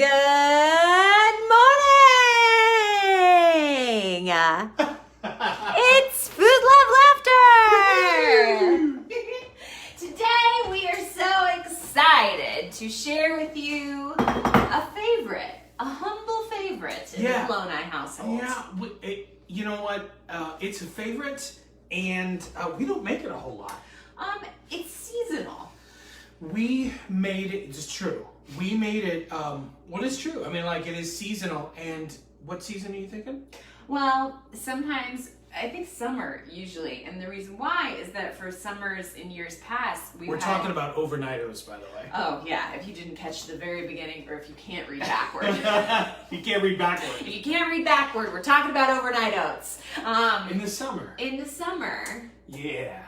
Good morning! It's Food Love Laughter! Today we are so excited to share with you a favorite, a humble favorite in the Loni household. Yeah, you know what? It's a favorite, and we don't make it a whole lot. It's seasonal. We made it, it's true. We made it, what is true? I mean, like, it is seasonal, and what season are you thinking? Well, sometimes, I think summer usually, and the reason why is that for summers in years past, We're talking about overnight oats, by the way. Oh, yeah, if you didn't catch the very beginning, or if you can't read backward. You can't read backward. If you can't read backward, we're talking about overnight oats. In the summer. In the summer. Yeah.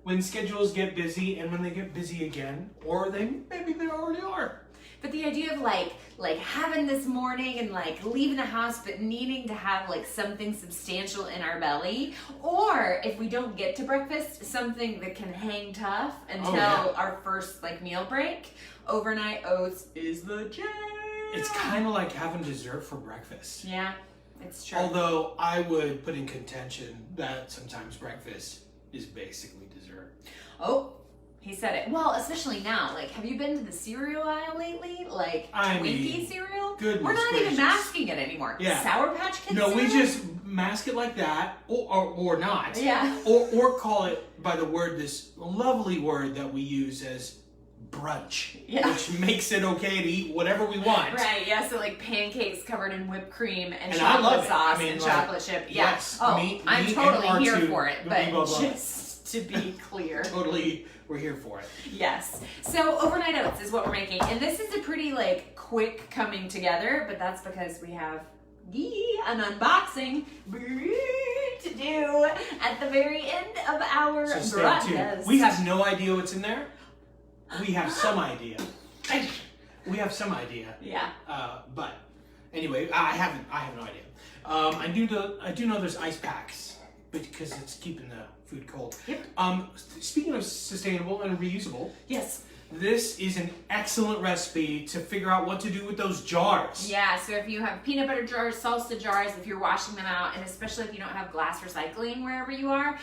When schedules get busy, and when they get busy again, or maybe they already are. But the idea of like having this morning and like leaving the house but needing to have like something substantial in our belly, or if we don't get to breakfast, something that can hang tough until our first like meal break, overnight oats is the jam. It's kind of like having dessert for breakfast. Yeah, it's true. Although I would put in contention that sometimes breakfast is basically dessert. Oh, he said it. Well, especially now. Like, have you been to the cereal aisle lately? Like, Twinkie cereal? Goodness We're not gracious. even masking it anymore. Yeah. Sour Patch Kids No, cereal? we just mask it like that, or not. Yeah. Or call it by the word, this lovely word that we use as brunch. Yeah. Which makes it okay to eat whatever we want. Right, yeah, so like pancakes covered in whipped cream and I love chocolate it. sauce I mean, and like, chocolate chip. Yeah. yes, Oh, I'm me totally and here R2, for it, we but both love it. just to be clear. Totally, we're here for it. Yes. So overnight oats is what we're making. And this is a pretty like quick coming together, but that's because we have an unboxing to do at the very end of our So stay tuned. broadcast. We have no idea what's in there. We have some idea. We have some idea. Yeah. But anyway, I have no idea. I do know there's ice packs because it's keeping the food cold. Yep. Speaking of sustainable and reusable, Yes. this is an excellent recipe to figure out what to do with those jars. Yeah, so if you have peanut butter jars, salsa jars, if you're washing them out, and especially if you don't have glass recycling wherever you are,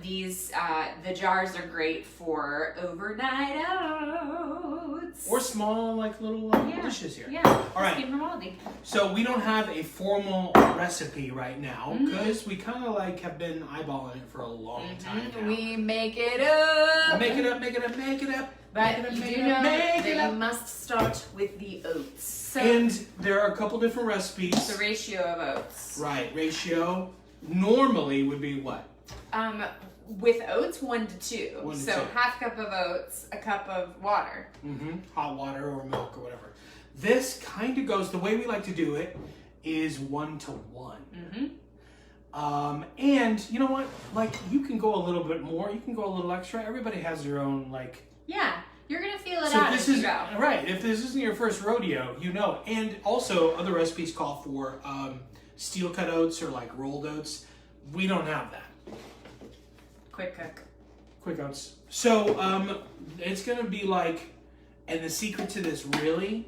the jars are great for overnight oats. Or small, like little dishes here. Yeah. All right. Came from Aldi. So we don't have a formal recipe right now because we kind of like have been eyeballing it for a long time now. We make it up. Make it up, make it up, make it up. But make it up, you make do it know up, make that it you up. must start with the oats. So And there are a couple different recipes. the ratio of oats. Right, ratio normally would be what? With oats, 1 to 2. 1 to So 2. half cup of oats, a cup of water. Hot water or milk or whatever. This kind of goes, the way we like to do it is 1 to 1. And you know what? Like, you can go a little bit more, you can go a little extra. Everybody has their own, like... Yeah, you're going to feel it So out this as is, you go. right, if this isn't your first rodeo, you know. And also, other recipes call for steel cut oats or like rolled oats. We don't have that. Quick cook. Quick oats. So, it's going to be like, and the secret to this really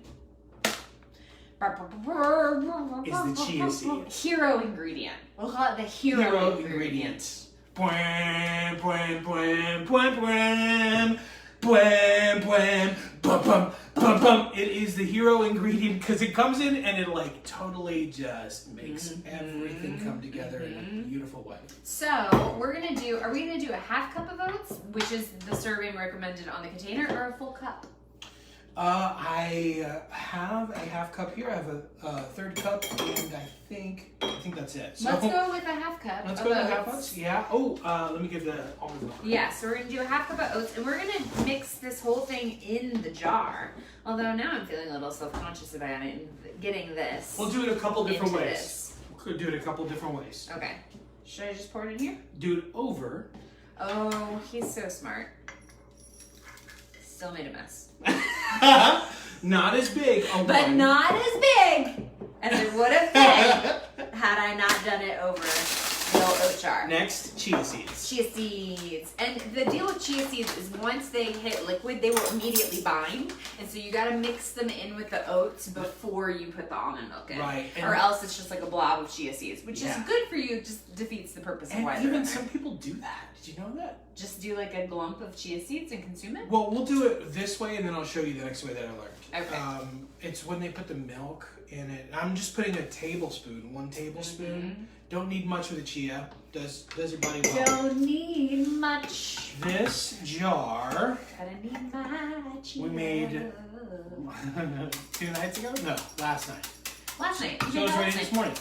is the chia seed. Hero ingredient. We'll call it the hero ingredient. Bwam, bwam, bwam, bwam, bwam, bwam, bwam, bum, bum, bum, bum. It is the hero ingredient because it comes in and it like totally just makes everything come together in a beautiful way. So are we gonna do a half cup of oats, which is the serving recommended on the container, or a full cup? I have a half cup here. I have a third cup, and I think that's it. So Let's go with a half cup. Let's of go to oats. half cups. Yeah. Oh, let me give the almond milk. Yeah, so we're gonna do a half cup of oats, and we're gonna mix this whole thing in the jar. Although now I'm feeling a little self-conscious about it and getting this. We'll do it a couple different into ways. this. We could do it a couple different ways. Okay. Should I just pour it in here? Do it over. Oh, he's so smart. Still made a mess. Not as big. But not as big as it would have been had I not done it over little oat jar. Next, chia seeds. Chia seeds. And the deal with chia seeds is once they hit liquid, they will immediately bind. And so you got to mix them in with the oats before you put the almond milk in. Right. Or else it's just like a blob of chia seeds, which is good for you, just defeats the purpose of why they're in even there. some people do that. Did you know that? Just do like a glump of chia seeds and consume it? Well, we'll do it this way, and then I'll show you the next way that I learned. Okay. It's when they put the milk in it. I'm just putting a tablespoon, 1 tablespoon. Don't need much with the chia. Does your body well. Don't need much. This jar Gotta need my chia. we made 2 nights ago? No, last night. Last night. So it was ready this morning.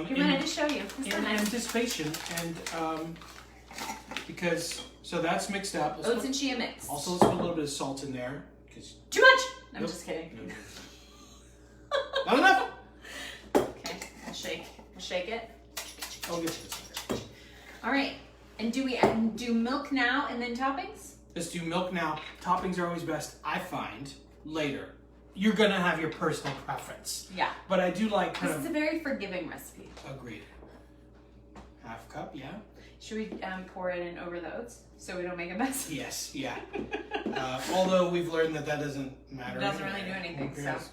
You wanted to show you. It's In so nice. anticipation, and because so that's mixed up. Oats and chia mix. Also, let's put a little bit of salt in there. Too much! I'm Nope. just kidding. No. Not enough. Okay, I'll shake. We'll shake it. I'll get you this. All right. And do we do milk now and then toppings? Let's do milk now. Toppings are always best, I find, later. You're gonna have your personal preference. Yeah. But I do like kind This is a of. very forgiving recipe. Agreed. Half cup, yeah. Should we pour it in over the oats so we don't make a mess? Yes, yeah. Although we've learned that doesn't matter. It doesn't really anyway. do anything, Who so. cares?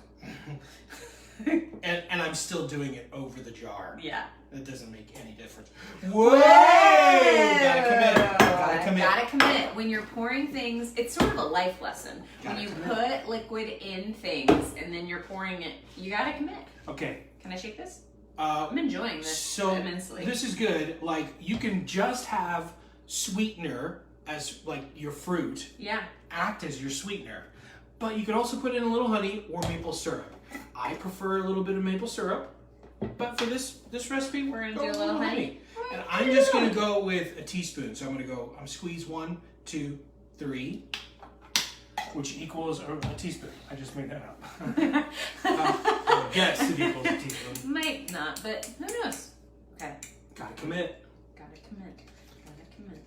and I'm still doing it over the jar. Yeah. It doesn't make any difference. Whoa! Gotta commit. Gotta commit. Gotta commit. When you're pouring things, it's sort of a life lesson. Gotta When you commit. put liquid in things and then you're pouring it, you gotta commit. Okay. Can I shake this? I'm enjoying this So immensely. this is good. Like you can just have sweetener as like your fruit Yeah. act as your sweetener, but you can also put in a little honey or maple syrup. I prefer a little bit of maple syrup, but for this recipe, We're gonna do a little honey. And I'm just gonna go with a teaspoon. So I'm squeeze 1, 2, 3, which equals a teaspoon. I just made that up. Yes, it equals a teaspoon. Might not, but who knows? Okay. Gotta commit. Gotta commit. Gotta commit.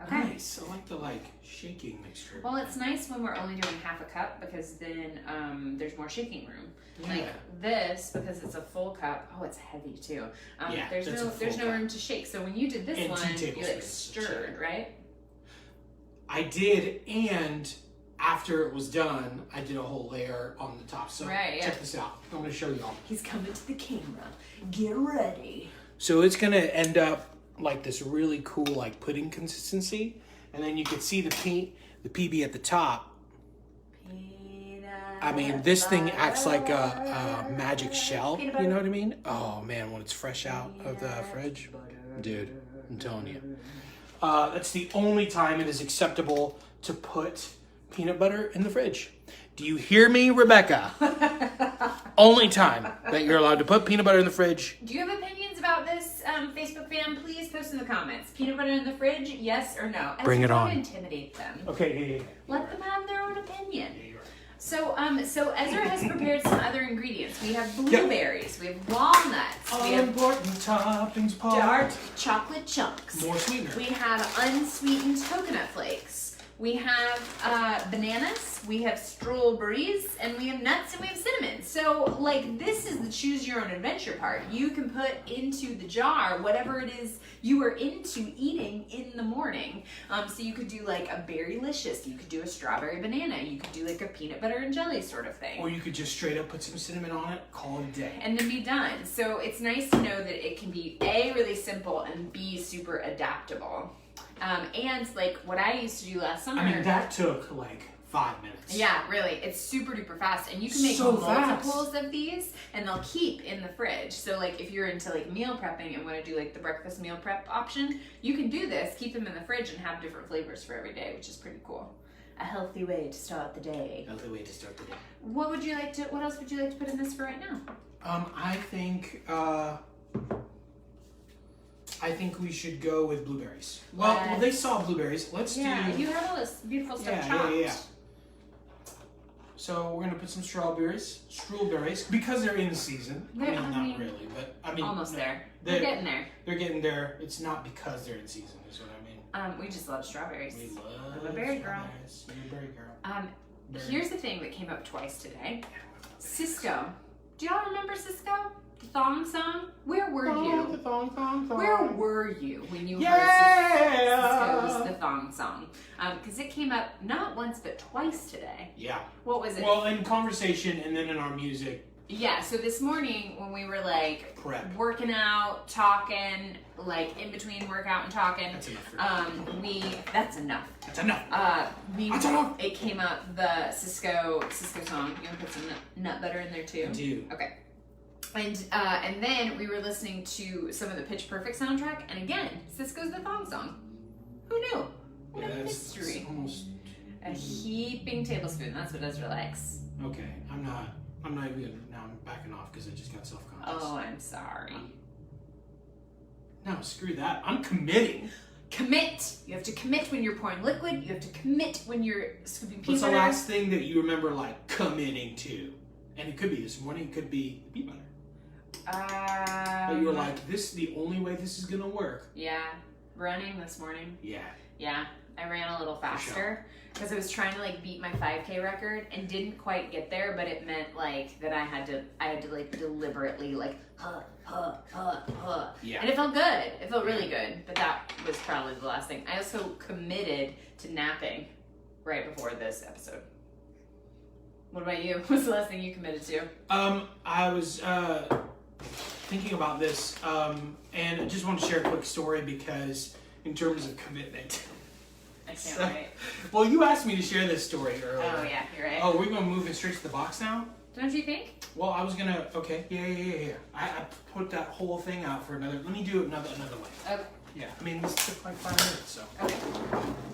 Okay. Nice. I like the shaking mixture. Well, it's nice when we're only doing half a cup because then there's more shaking room. Yeah. Like this, because it's a full cup. Oh, it's heavy too. Yeah, there's that's a no full there's no cup. room to shake. So when you did this And 2 one, you tablespoons like of stirred, sugar. right? I did, and after it was done, I did a whole layer on the top. So Right, yeah. check this out. I'm going to show y'all. He's coming to the camera. Get ready. So it's going to end up like this really cool pudding consistency, and then you can see the PB at the top. I mean, this thing acts like a magic shell. You know what I mean? Oh man, when it's fresh out of the fridge, dude, I'm telling you. That's the only time it is acceptable to put peanut butter in the fridge. Do you hear me, Rebecca? Only time that you're allowed to put peanut butter in the fridge. Do you have opinions about this, Facebook fan? Please post in the comments. Peanut butter in the fridge, yes or no? Bring it on. Don't intimidate them. Okay, Let them have their own opinion. So Ezra has prepared some other ingredients. We have blueberries, we have walnuts, All we have important toppings, Paul. dark chocolate chunks. More sweetener. We have unsweetened coconut flakes. We have bananas, we have strawberries, and we have nuts, and we have cinnamon. So, this is the choose your own adventure part. You can put into the jar whatever it is you are into eating in the morning. So you could do a berrylicious, you could do a strawberry banana, you could do a peanut butter and jelly sort of thing. Or you could just straight up put some cinnamon on it, call it a day. And then be done. So it's nice to know that it can be A, really simple, and B, super adaptable. And what I used to do last summer. I mean, that took 5 minutes. Yeah, really. It's super duper fast. And you can make So multiples of these and they'll keep in the fridge. So if you're into meal prepping and want to do the breakfast meal prep option, you can do this, keep them in the fridge and have different flavors for every day, which is pretty cool. A healthy way to start the day. Healthy way to start the day. What else would you like to put in this for right now? I think we should go with blueberries. Well, they saw blueberries. Let's do. Yeah, you have all this beautiful stuff chopped. Yeah. So we're gonna put some strawberries because they're in season. Not really, but Almost no, there. They're getting there. They're getting there. It's not because they're in season, is what I mean. We just love strawberries. We love Blueberry girl. Blueberry girl. Here's the thing that came up twice today. Cisco. Do y'all remember Cisco? the thong song? Where were you? Thong. Where were you when you heard Cisco's The Thong Song? Because it came up not once but twice today. Yeah. What was it? Well, in conversation and then in our music. Yeah, so this morning when we were like Prep. working out, talking, like in between workout and talking, That's enough. that's enough. That's enough. That's enough. It came up the Cisco song. You want to put some nut butter in there too? I do. Okay. And then we were listening to some of the Pitch Perfect soundtrack, and again, Cisco's The Thong Song. Who knew? What a mystery. Almost. A heaping tablespoon. That's what does relax. Okay, I'm not even. Now I'm backing off because I just got self-conscious. Oh, I'm sorry. No, screw that. I'm committing. Commit. You have to commit when you're pouring liquid. You have to commit when you're scooping peanut What's the butter. last thing that you remember like committing to? And it could be this morning. It could be the peanut butter. But you were like, this is the only way this is gonna work. Yeah, running this morning. Yeah. I ran a little faster because I was trying to like beat my 5K record and didn't quite get there, but it meant like that I had to like deliberately like Yeah. and it felt good. It felt really good, but that was probably the last thing. I also committed to napping right before this episode. What about you? What's the last thing you committed to? I was thinking about this, and I just want to share a quick story because in terms of commitment. I can't wait. Well, you asked me to share this story earlier. Oh yeah, you're right. Oh, we're gonna move it straight to the box now? Don't you think? Well, I was gonna. Okay, yeah. I put that whole thing out for another. Let me do it another way. Okay. Yeah, I mean this took like 5 minutes, so. Okay.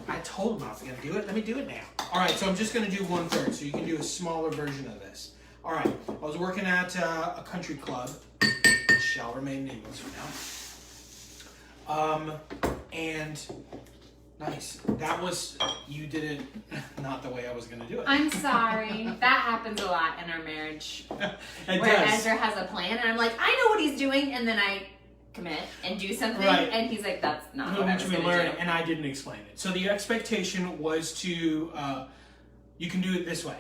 I told him I was gonna do it. Let me do it now. All right, so I'm just gonna do 1/3, so you can do a smaller version of this. All right, I was working at a country club. Which shall remain nameless for now. And nice. That was, you did it not the way I was gonna do it. I'm sorry. That happens a lot in our marriage. It where does. Ezra has a plan, and I'm like, I know what he's doing, and then I commit and do something, Right. and he's like, that's not what I was we going to learned, do. and I didn't explain it. So the expectation was to, you can do it this way.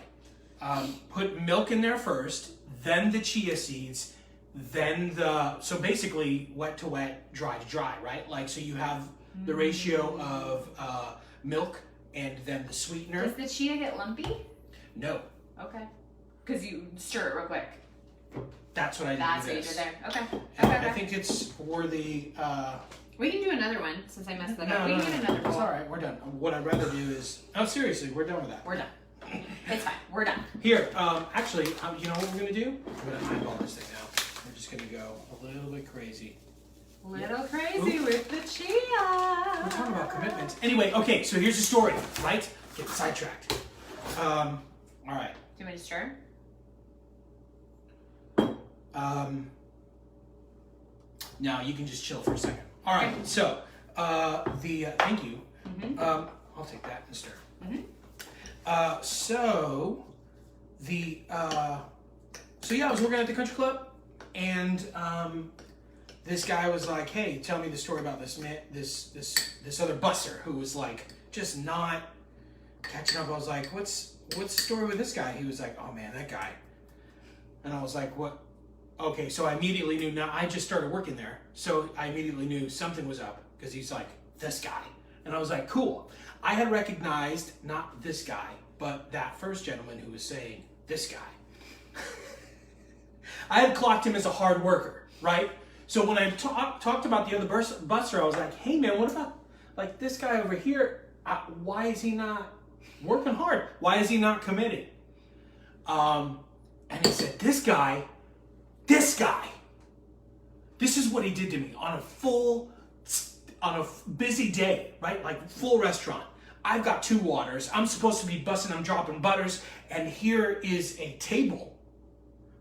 Put milk in there first, then the chia seeds, then so basically wet to wet, dry to dry, right? Like, so you have the ratio of milk and then the sweetener. Does the chia get lumpy? No. Okay. Because you stir it real quick. That's what I did. That's what you did there. Okay. And Okay. I think it's worthy. We can do another one since I messed that No, up. We can get another It's bowl. all right. We're done. What I'd rather do is. Oh, seriously, we're done with that. We're done. It's fine. We're done. Here, actually, you know what we're gonna do? We're gonna eyeball this thing now. We're just gonna go a little bit crazy. Little crazy with the chia. We're talking about commitments. Anyway, okay. So here's the story, right? Get sidetracked. All right. Do you want me to stir? Now you can just chill for a second. All right. So thank you. Mm-hmm. I'll take that and stir. Mm-hmm. So yeah, I was working at the country club, and this guy was like, "Hey, tell me the story about this man, this other busser who was like just not catching up." I was like, "What's the story with this guy?" He was like, "Oh man, that guy." And I was like, "What?" Okay, so I immediately knew. Now I just started working there, so I immediately knew something was up because he's like, "This guy," and I was like, "Cool." I had recognized not this guy, but that first gentleman who was saying, "This guy." I had clocked him as a hard worker, right? So when I talked about the other busser, I was like, "Hey man, what about like this guy over here? Why is he not working hard? Why is he not committed?" And he said, this guy, this is what he did to me on a busy day, right? Like full restaurant. I've got 2 waters. I'm supposed to be busting, I'm dropping butters. And here is a table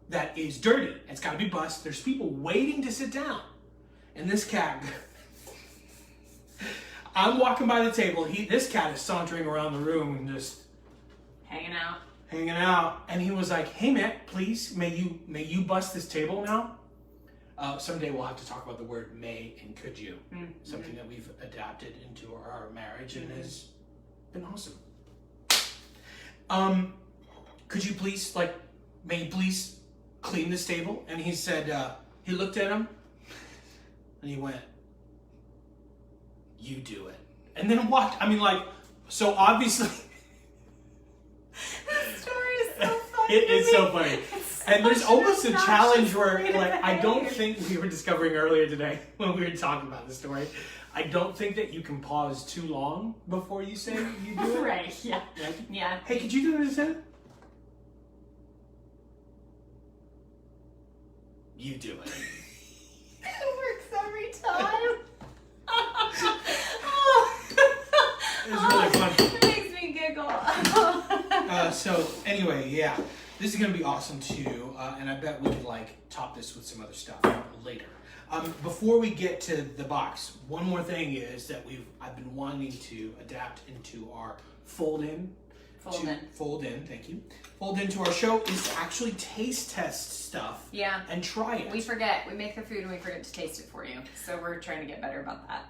that is dirty. It's got to be bussed. There's people waiting to sit down. And this cat, I'm walking by the table. This cat is sauntering around the room and just Hanging out. And he was like, "Hey man, please, may you bust this table now?" Someday we'll have to talk about the word "may" and "could you," something that we've adapted into our marriage and has been awesome. Could you please, may you please clean this table? And he said, He looked at him and he went, "You do it." And then walked. I mean, like, so obviously. This story is so funny. It is so funny. And there's almost a challenge where, way to like, I don't behave. think we were discovering earlier today when we were talking about the story. I don't think that you can pause too long before you say you do it. Right, yeah. Like, Yeah. hey, could you do this again? You do it. It works every time. It's really fun. It makes me giggle. So anyway, yeah, this is gonna be awesome too, and I bet we could like top this with some other stuff later. Before we get to the box, one more thing is that I've been wanting to adapt into our fold in. Thank you. Fold into our show is to actually taste test stuff. Yeah. And try it. We forget. We make the food and we forget to taste it for you. So we're trying to get better about that.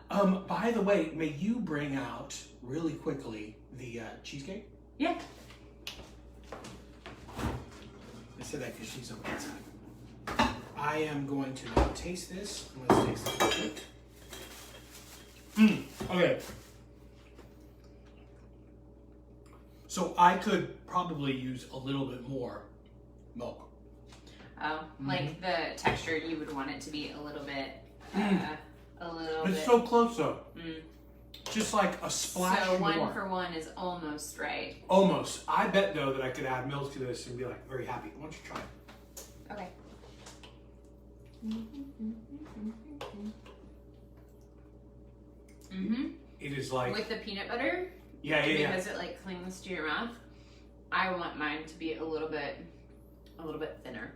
By the way, may you bring out really quickly the cheesecake? Yeah. I said that because she's on the inside. I am going to now taste this. Let's taste this real quick. Okay. So I could probably use a little bit more milk. Oh, like the texture, you would want it to be a little bit, It's so close though. Mm. Just like a splash So more. 1 for 1 is almost right. Almost. I bet though that I could add milk to this and be like very happy. Why don't you try it? Okay. It is like With the peanut butter, yeah. because it like clings to your mouth. I want mine to be a little bit thinner.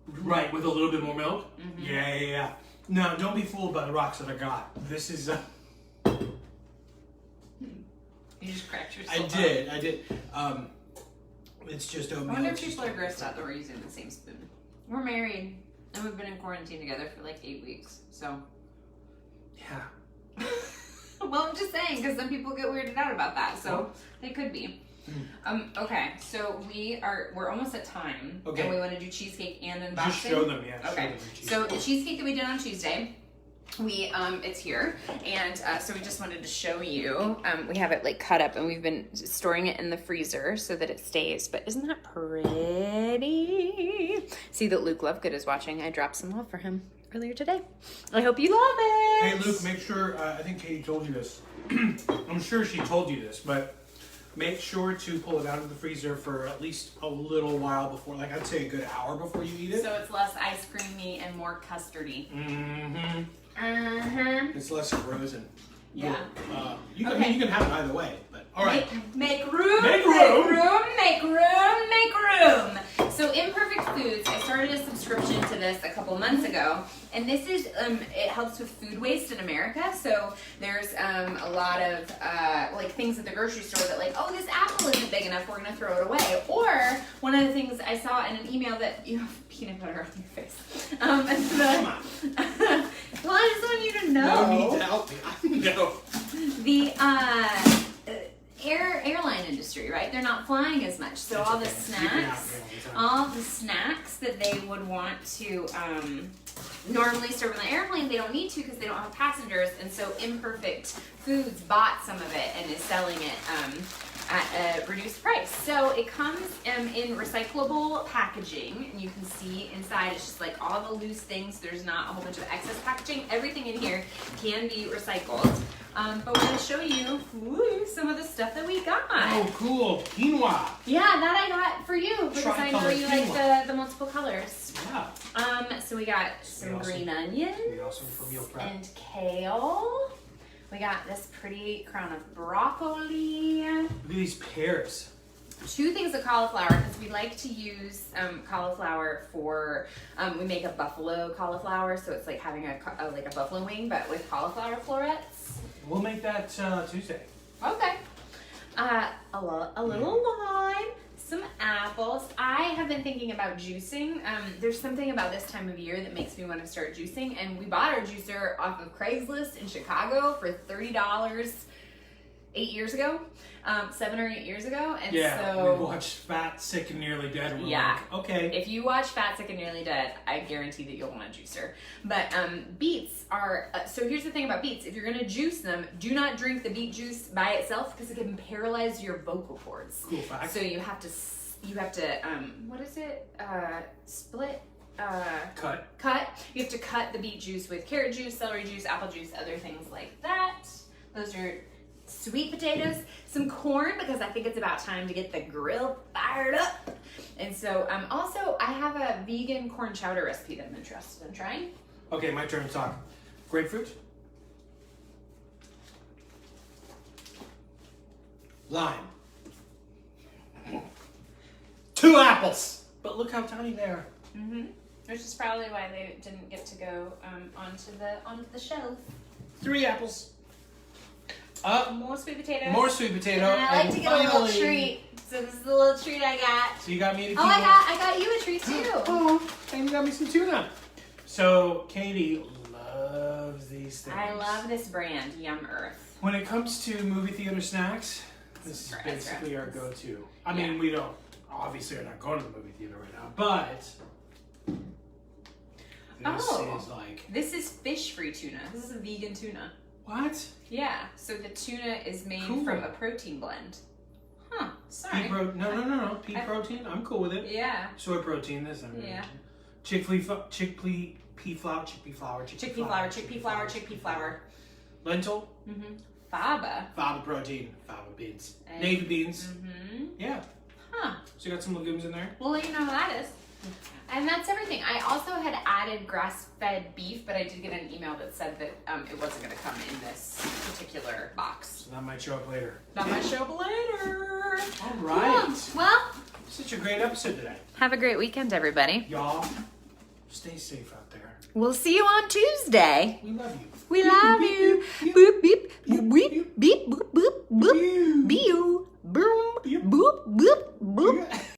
Right, with a little bit more milk. Mm-hmm. Yeah. No, don't be fooled by the rocks that I got. This is. You just cracked yourself. I did. It's just I oatmeal. wonder if It's just people are oatmeal. grossed out that we're using the same spoon. We're married and we've been in quarantine together for like 8 weeks. So. Yeah. Well, I'm just saying because some people get weirded out about that, so they could be. Okay, so we're almost at time. Okay. And we want to do cheesecake and unboxing. Just show them, yeah. Show Okay. them the cheesecake. So the cheesecake that we did on Tuesday, it's here, and so we just wanted to show you. We have it like cut up, and we've been storing it in the freezer so that it stays. But isn't that pretty? See that Luke Lovegood is watching. I dropped some love for him earlier today. I hope you love it. Hey Luke, make sure. I think Katie told you this. I'm sure she told you this, but make sure to pull it out of the freezer for at least a little while before, like I'd say a good hour before you eat it. So it's less ice creamy and more custardy. Mm-hmm. Uh-huh. It's less frozen. Yeah. You can, Okay. I mean, you can have it either way, but all right. Make room, Make room. make room, make room. So Imperfect Foods, I started a subscription to this a couple months ago, and this is it helps with food waste in America. So there's a lot of like things at the grocery store that like, oh, this apple isn't big enough, we're gonna throw it away. Or one of the things I saw in an email that you have peanut butter on your face. Come on. Well, I just want you to know. No need to help me. I know. The airline industry, right? They're not flying as much, so all the snacks that they would want to normally serve on the airplane, they don't need to because they don't have passengers, and so Imperfect Foods bought some of it and is selling it at a reduced price. So it comes in recyclable packaging, and you can see inside it's just like all the loose things. There's not a whole bunch of excess packaging. Everything in here can be recycled. But we're going to show you some of the stuff that we got. Oh, cool. Quinoa. Yeah, that I got for you because I know Tricolor you quinoa. like the multiple colors. Yeah. So we got some awesome. green onions We also for meal prep. and kale. We got this pretty crown of broccoli. Look at these pears. 2 things of cauliflower because we like to use cauliflower for we make a buffalo cauliflower, so it's like having a buffalo wing but with cauliflower florets. We'll make that Tuesday. Okay. A little lime, some apples. I have been thinking about juicing. There's something about this time of year that makes me want to start juicing, and we bought our juicer off of Craigslist in Chicago for $30. years ago, 7 or 8 years ago, and Yeah, so we watched Fat, Sick, and Nearly Dead. And we're Yeah. like, okay. if you watch Fat, Sick, and Nearly Dead, I guarantee that you'll want a juicer. But beets are, so here's the thing about beets. If you're gonna juice them, do not drink the beet juice by itself because it can paralyze your vocal cords. Cool fact. So you have to, what is it? Split? Cut. You have to cut the beet juice with carrot juice, celery juice, apple juice, other things like that. Those are sweet potatoes, some corn because I think it's about time to get the grill fired up. And so also I have a vegan corn chowder recipe that I'm interested in trying. Okay, my turn to talk. Grapefruit. Lime. 2 apples. But look how tiny they are. Which is probably why they didn't get to go onto the shelf. 3 apples. More sweet potato. More sweet potato. And I like to get a little finally- treat. So this is the little treat I got. So you got me the Oh, I got you a treat too. Oh, and you got me some tuna. So Katie loves these things. I love this brand, Yum Earth. When it comes to movie theater snacks, this is For basically Ezra. our go-to. I mean, we don't, obviously are not going to the movie theater right now, but this is like... This is fish-free tuna. This is a vegan tuna. What? Yeah, so the tuna is made Cool. from a protein blend. Huh, sorry. No. Pea protein, I'm cool with it. Yeah. Soy protein, this I'm Yeah. Chickpea flour. Lentil, Faba. protein, fava beans, And- navy beans. Yeah. Huh. So you got some legumes in there. We'll let you know what that is. And that's everything. I also had added grass-fed beef, but I did get an email that said that it wasn't going to come in this particular box. So that might show up later. That might show up later. All right. Cool. Well, Such a great episode today. have a great weekend, everybody. Y'all, stay safe out there. We'll see you on Tuesday. We love you. We love you.